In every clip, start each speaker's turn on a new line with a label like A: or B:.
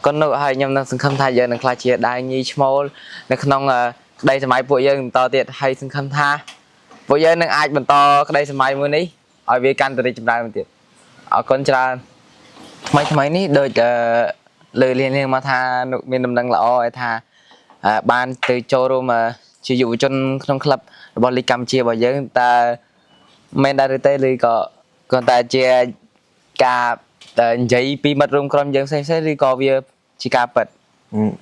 A: con nụ hay nhầm năng sinh khâm tha giờ năng khai chia đai nhi small năng không đây là máy bộ dân to tiệt hay sinh khâm tha bộ dân năng ai mình to đây là máy mới ní ở việt can từ đây chụp đai mình tiệt ở con tra mấy ní đôi lời liên mà tha nụ miền đông năng là tha ban từ châu rồi mà sử dụng trong trong club bóng li Campuchia bao giờ ta men đã tới đi có còn ta chia cả giấy pi mất rung con dân xem đi có việc chỉ cả bật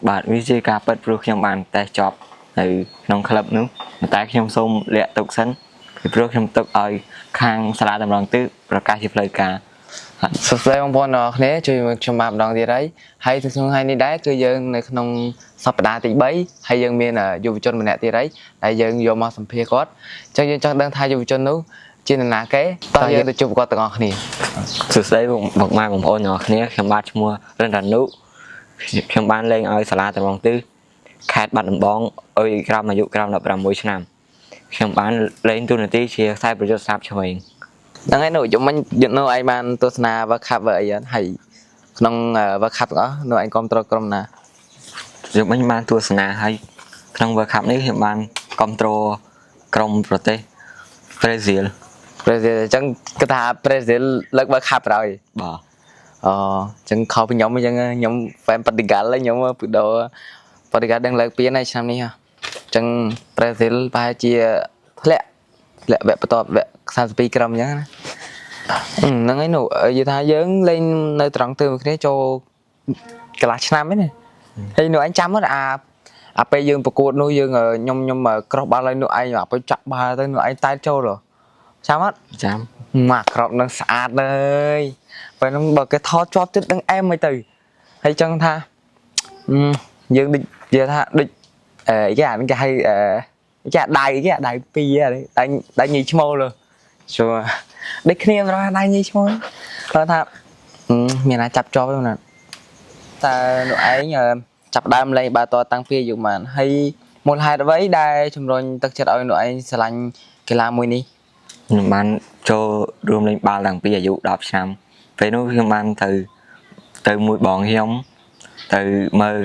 B: bạn với chỉ cả bật rồi khi bạn ta chọc từ trong club nữa ta khi xông lẹ tục sân rồi khi tục ở khang sala tầm lòng tư rồi ca chỉ lời cả
A: sắp tới ông bọn nó thế chơi trong map đòn gì đấy hay thường hay đi đá cứ dân này không sắp đá tỷ bấy hay dân miền ở dù cho mình nè thì đấy đại dân vô mà sắm phê cốt cho dân cho đang thay dù cho nó trên là cái tao dân được chụp qua từng ngọn này
B: sắp tới một mai một ôn nhỏ này khi bạn mua lên đàn nụ khi bạn lên ở sala tầm lòng tư khai bạn bóng ơi gram mà dụ gram là làm mỗi năm khi bạn lên tu tí chia sai project sắp cho mình
A: đang cái nội dung mình dựng nội anh ban tôi na và khắp vậy hay nông và khắp đó nội anh control com nè
B: dùng mình ban tôi na hay nông và khắp đấy hiện ban control com prote Brazil
A: chẳng cái thà Brazil lật và khắp rồi
B: bỏ
A: chẳng khó với nhóm nhóm fan Portugal lấy nhóm đồ Portugal đang lật phía này xem đi ha chẳng Brazil ba chia lẹ lẹ vẽ to vẽ san speaker nhá nó ấy nụ ở dưới thái dớn lên nơi trắng từ cái cho cái lá nam ấy này thì nụ anh chăm hết bây giờ bọc cột nuôi dương ở nhom mà crop ba lên nụ anh mà phải chặt ba tới nụ anh tay trâu rồi chăm hết
B: chăm
A: mà crop nó sạch đây phải nó bật cái thó cho chết đằng em mới từ hay chân tha dương đi giờ tha đi cái ảnh cái hay cái đại pi đấy đại nhị small rồi rồi đấy khi em ra đại nhị small rồi tha mình là chập cho luôn nè ta nội ấy chập đam lên bà to tăng phi dùng mà hay một hai đấy đây chúng rồi tất chất ở nội sẽ lành cái làm mùi ní
B: bạn cho rùm lên ba lần bây giờ dụ đọc xong phải nói khi bạn từ mũi bọn hiếm từ mơ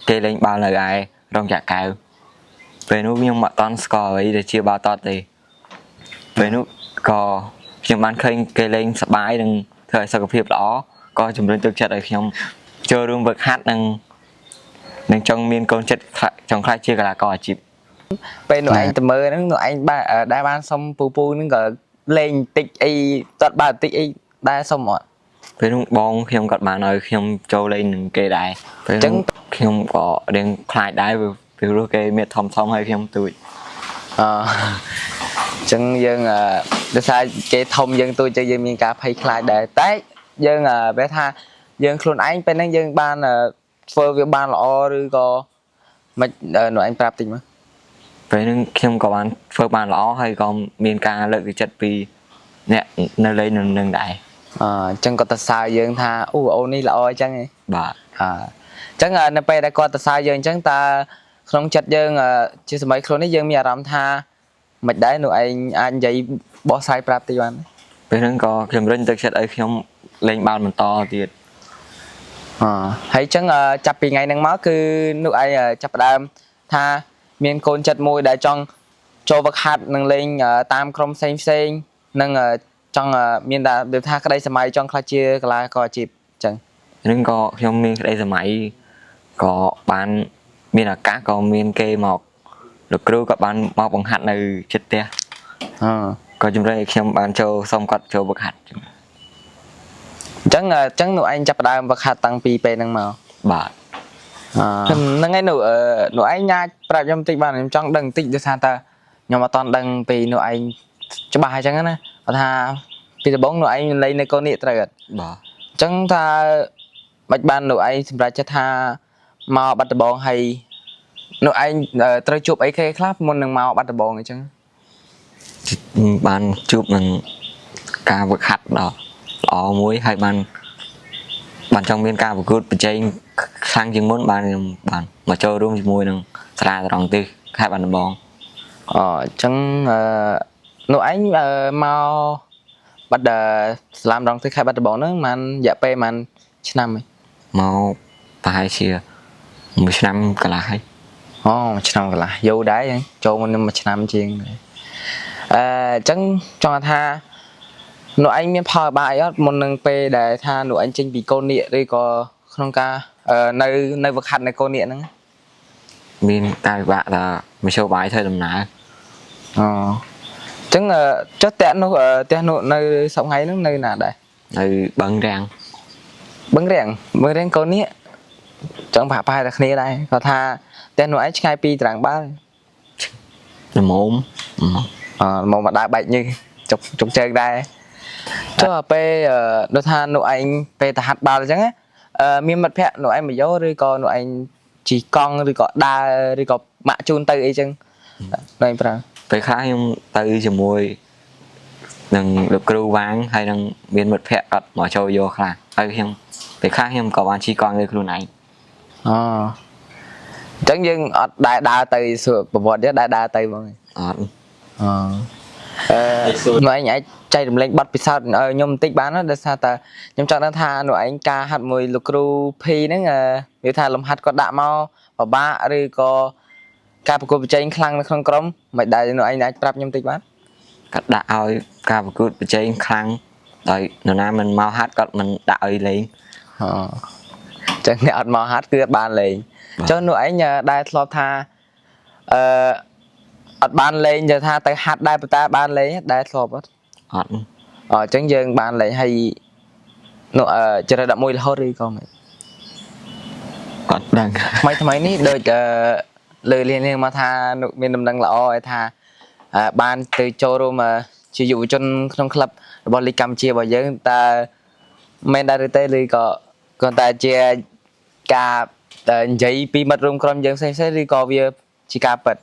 B: kê lên ba lời ai rong chặt cao về nút nhưng mà toàn score ấy để chia bao to thì về nút có nhưng bạn khơi kê lên sập bãi đừng thời sau cái đó coi chúng lên thực chất ở khi chơi rung vật hát đừng trong miền con chất trong khai chia cả là cò chịp
A: bên nội anh từ mơ nó nội anh ba đa ban xong pu nó gọi lên tích y tất ba tích y đa xong mọi
B: với nút bong khi ông gặp bạn ơi khi ông trâu lên kê đài chứng khi ông có đen khai đái vì lúc cái miệt thòng xong hay khi ông tuổi
A: chân dân để sai cái thông dân tôi chơi dân miền cà phê khai để tết dân bé tha dân luôn anh bên anh dân ban phơi việc ban là rồi có mà nội anh prap tình mà
B: với nên khi ông có bạn phơi ban lõ hay còn miền ca lợi cái chất vì nè nơi lấy nâng đại
A: chân có ta sai dân tha ô ní là oi chân ấy
B: bà
A: chẳng nè pe đã có ta sai dân chẳng ta không chặt dân chỉ mấy luôn ấy dân mi làm tha mạch đáy nội anh dậy bỏ sai prap tình bạn
B: với nên có khi mình thực chất ấy khi ông lên ban mình to thì
A: thấy chẳng chặt vì ngày nắng máu cứ nội ai chặt đam tha miền cồn chặt môi đã cho vật hạt nâng lên tam krom xem nâng trong miền đã được tha cái đây sẽ máy trong khai chia là có chịp chẳng
B: nên có trong miền đây là máy có bán miền là cá có miền kê mọc được cứu các bạn mọc bằng hạt này chết tia có chúng đây khi bạn châu xong quạt châu vật hạt
A: chẳng nội anh chặt đam vật hạt tăng pi pe nâng màu
B: bà
A: nâng ngay nội anh nha pra trong tịch bạn em trong đằng tịch được sao ta nhưng mà toàn đằng pi nội anh cho bà hai chẳng á tha pi bóng nội anh lấy nơi con nịt rồi
B: bà
A: chẳng tha bạch ban nội anh ra cho tha màu bắt bóng hay nội anh tôi chụp ấy cái club môn nâng màu bắt bóng ấy chẳng
B: bạn chụp mình ca vật hạt đó ở muối hay bạn trong miền ca của good chơi sang chừng muốn bạn mà chơi đúng mùi nè ra rong tư hai bạn bóng
A: chẳng nội anh mau bắt làm rong tư hai bắt bóng nữa mà dạ pe mà năm
B: mau ប្រហែលជាមួយឆ្នាំកន្លះហើយ
A: អូឆ្នាំកន្លះយូរដែរចឹងចូលមកនឹងមួយឆ្នាំជាងអញ្ចឹងចង់ថានោះឯងមានផលបាក់អីអត់មុននឹងពេលដែលថានោះឯងចេញពីកូននៀកឬក៏ក្នុងការនៅវឹកហាត់នៅកូននៀកហ្នឹង
B: មានការពិបាកថាមធ្យោបាយធ្វើដំណើរ
A: អូចឹងចុះតែនោះផ្ទះនោះនៅសប្ងៃហ្នឹងនៅណាដែរ
B: នៅបឹងរាំង
A: បឹងរាំងកូននេះចឹងប្រហែលតែគ្នាដែរគាត់ថាផ្ទះនោះឯងឆ្ងាយពីត្រាំងបាល់
B: ល្មម
A: មកមកដើរបែកញើសជុកជើងដែរចុះពេលដូចថានោះឯងពេលទៅហាត់បាល់អញ្ចឹងមានមិត្តភ័ក្ដិនោះឯងមកយកឬក៏នោះឯងជីកង់ឬក៏ដើរឬក៏ម៉ាក់ជូនទៅអីចឹងនោះឯងប្រើ
B: ពេលខ្លះខ្ញុំទៅជាមួយនឹងលោកគ្រូវាងហើយនឹងមានមិត្តភ័ក្ដិគាត់មកចូលយកខ្លះហើយខ្ញុំពេលខ្លះខ្ញុំក៏បានជិះកង់លើខ្លួនឯង
A: អូអញ្ចឹងយើងអត់ដែរដើរទៅប្រវត្តិទេដែរដើរទៅហ្មង
B: អត់
A: នោះឯងអាចចែករំលែកបទពិសោធន៍ឲ្យខ្ញុំបន្តិចបានទេដោយសារតែខ្ញុំចង់ដឹងថានោះឯងការហាត់មួយលោកគ្រូ P ហ្នឹងនិយាយថាលំហាត់គាត់ដាក់មកពិបាកឬក៏ការប្រកួតប្រជែងខ្លាំងនៅក្នុងក្រុមមិនដែរនោះឯងអាចប្រាប់ខ្ញុំបន្តិចបាន
B: គាត់ដាក់ឲ្យការប្រកួតប្រជែងខ្លាំងដោយនរណាមិនមកហាត់គាត់មិនដាក់ឲ្យលេង
A: អញ្ចឹងអ្នកអត់មកហាត់គឺអត់បានលេងចុះនោះឯងដែរធ្លាប់ថាអត់បានលេងទៅថាទៅហាត់ដែរប៉ុន្តែបានលេងដែរធ្លាប់អត់
B: អត់
A: អញ្ចឹងយើងបានលេងហើយនោះជ្រើស11រហូតឬក៏មិន
B: គាត់ដឹង
A: ថ្មីនេះដូចលើលៀនមកថាមានដំណឹងល្អឲ្យថាបានទៅចូលរួមជាយុវជនក្នុងក្លឹបរបស់លីកកម្ពុជារបស់យើងតើមែនដែរឬទេឬក៏គាត់តែជាការនិយាយពីមិត្តរួមក្រុមយើងផ្សេងៗឬក៏វាជាការពិត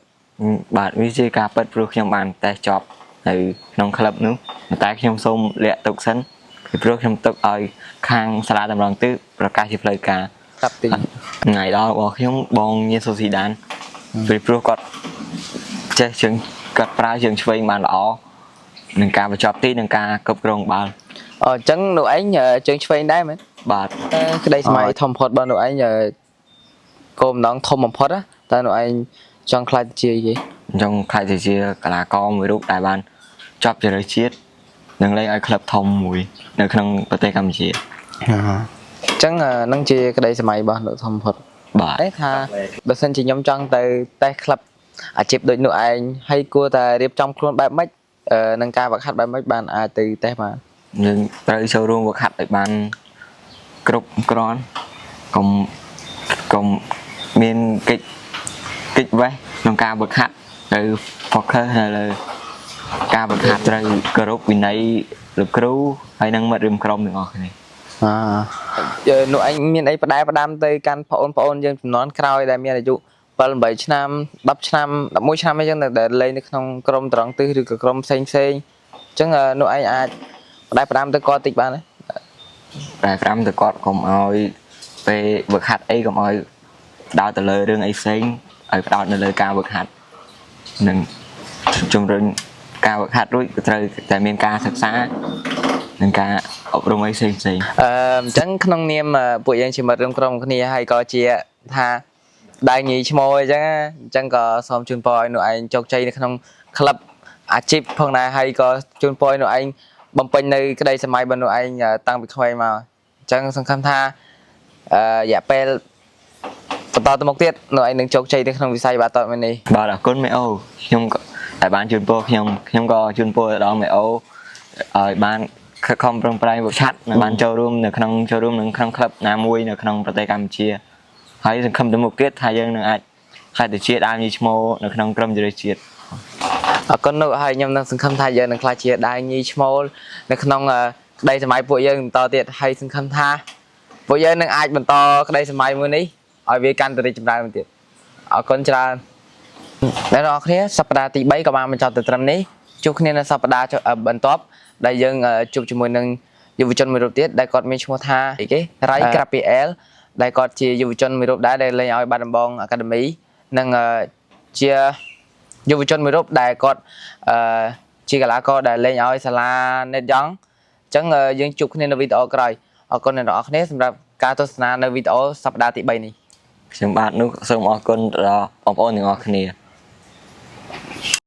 B: បាទវាជាការពិតព្រោះខ្ញុំបានតេស្តចប់នៅក្នុងក្លឹបនោះតែខ្ញុំសូមលាក់ទុកសិនពីព្រោះខ្ញុំទុកឲ្យខាងសាលាតម្រង់ទិសប្រកាសជាផ្លូវការ
A: កាប់ទី
B: ថ្ងៃដល់របស់ខ្ញុំបងញៀនសូស៊ីដានពីព្រោះគាត់ចេះជើងគាត់ប្រើជើងឆ្វេងបានល្អនឹងការបញ្ចប់ទីនឹងការគ្រប់គ្រងបាល់
A: អញ្ចឹងនោះឯងជើងឆ្វេងដែរមែន
B: បាទ
A: ក្តីស្មៃធំបំផុតរបស់នោះឯងគោលម្ដងធំបំផុតតើនោះឯងចង់ខ្លាចជាគេ
B: ចង់ខ្លាចទៅជាកីឡាករមួយរូបដែលបានចប់ជម្រើសជាតិនឹងលេងឲ្យក្លឹបធំមួយនៅក្នុងប្រទេសកម្ពុជា
A: អញ្ចឹងនឹងជាក្តីសម័យរបស់លោកធំបំផុត
B: បាទ
A: តែថាបើសិនជាខ្ញុំចង់ទៅតេស្តក្លឹបអាជីពដូចនោះឯងហើយគួរតែរៀបចំខ្លួនបែបម៉េចនឹងការវឹកហាត់បែបម៉េចបានអាចទៅតេស្តបាន
B: យើងត្រូវចូលរួមវឹកហាត់ឲ្យបានគ្រប់គ្រាន់កុំមានកិច្ចវេះក្នុងការវឹកហាត់ទៅ focus នៅលើការវឹកហាត់ត្រូវគោរពវិន័យលោកគ្រូហើយនិងមិត្តរួមក្រុមទាំងអស់គ្នា
A: នោះឯងមានអីផ្ដាំទៅកាន់បងប្អូនយើងចំនួនក្រោយដែលមានអាយុ 7 8ឆ្នាំ 10ឆ្នាំ 11ឆ្នាំអីចឹងដែលលេងនៅក្នុងក្រុមត្រង់ទិសឬក៏ក្រុមផ្សេងអញ្ចឹងនោះឯងអាចផ្ដាំទៅគាត់តិចបានទេ
B: តែ5ទៅគាត់កុំឲ្យពេលវឹកហាត់អីកុំឲ្យដោតទៅលើរឿងអីផ្សេងឲ្យផ្ដោតនៅលើការវឹកហាត់និងជំរុញការវឹកហាត់រួចក៏ត្រូវតែមានការសិក្សានិងការអប់រំអីផ្សេង
A: អញ្ចឹងក្នុងនាមពួកយើងជាមិត្តរួមក្រុមគ្នាហើយក៏ជាថាដៃញីឈ្មោះអញ្ចឹងក៏សូមជូនពរឲ្យនោះឯងជោគជ័យនៅក្នុងក្លឹបអាជីពផងដែរហើយក៏ជូនពរឲ្យនោះឯងបំពេញនៅក្តីសម័យរបស់នោះឯងតាំងពីក្មេងមកអញ្ចឹងសង្ឃឹមថារយៈពេលបន្តទៅមុខទៀតនោះឯងនឹងជោគជ័យនៅក្នុងវិស័យបាល់ទាត់មួយនេះ
B: បាទអរគុណមេអូខ្ញុំក៏តែបានជូនពរខ្ញុំក៏ជូនពរដល់មេអូឲ្យបានខិតខំប្រឹងប្រែងវឹកហាត់និងបានចូលរួមនៅក្នុងក្លឹបណាមួយនៅក្នុងប្រទេសកម្ពុជាហើយសង្ឃឹមទៅមុខទៀតថាយើងនឹងអាចខ្លាចទៅជាដើមញីឈ្មោះនៅក្នុងក្រុមជម្រើសជាតិ
A: អរគុណនោះហើយខ្ញុំនឹងសង្ឃឹមថាយើងនឹងខ្លាចជាដើមញីឈ្មោះនៅក្នុងក្តីសម័យពួកយើងបន្តទៀតហើយសង្ឃឹមថាពួកយើងនឹងអាចបន្តក្តីសម័យមួយនេះឲ្យវាកាន់តែរីកចម្រើនទៀតអរគុណច្រើនអ្នកនរគ្នាសប្តាហ៍ទី 3 ក៏បានបញ្ចប់ទៅត្រឹមនេះជួបគ្នានៅសប្តាហ៍បន្ទាប់ដែលយើងជួបជាមួយនឹងយុវជនមួយរូបទៀតដែលគាត់មានឈ្មោះថាអីគេរ៉ៃក្រាពីអែលដែលគាត់ជាយុវជនមួយរូបដែរដែលលេងឲ្យបាត់ដំបងអាកាដេមីនិងជាយុវជនមួយរូបដែលគាត់ជាកីឡាករដែលលេងឲ្យសាលាណេតយ៉ងអញ្ចឹងយើងជួបគ្នានៅវីដេអូក្រោយអរគុណអ្នកនរគ្នាសម្រាប់ ការទស្សនានៅវីដេអូសប្តាហ៍ទី3នេះ
B: ខ្ញុំបាទនោះសូមអរគុណដល់បងប្អូនទាំងអស់គ្នា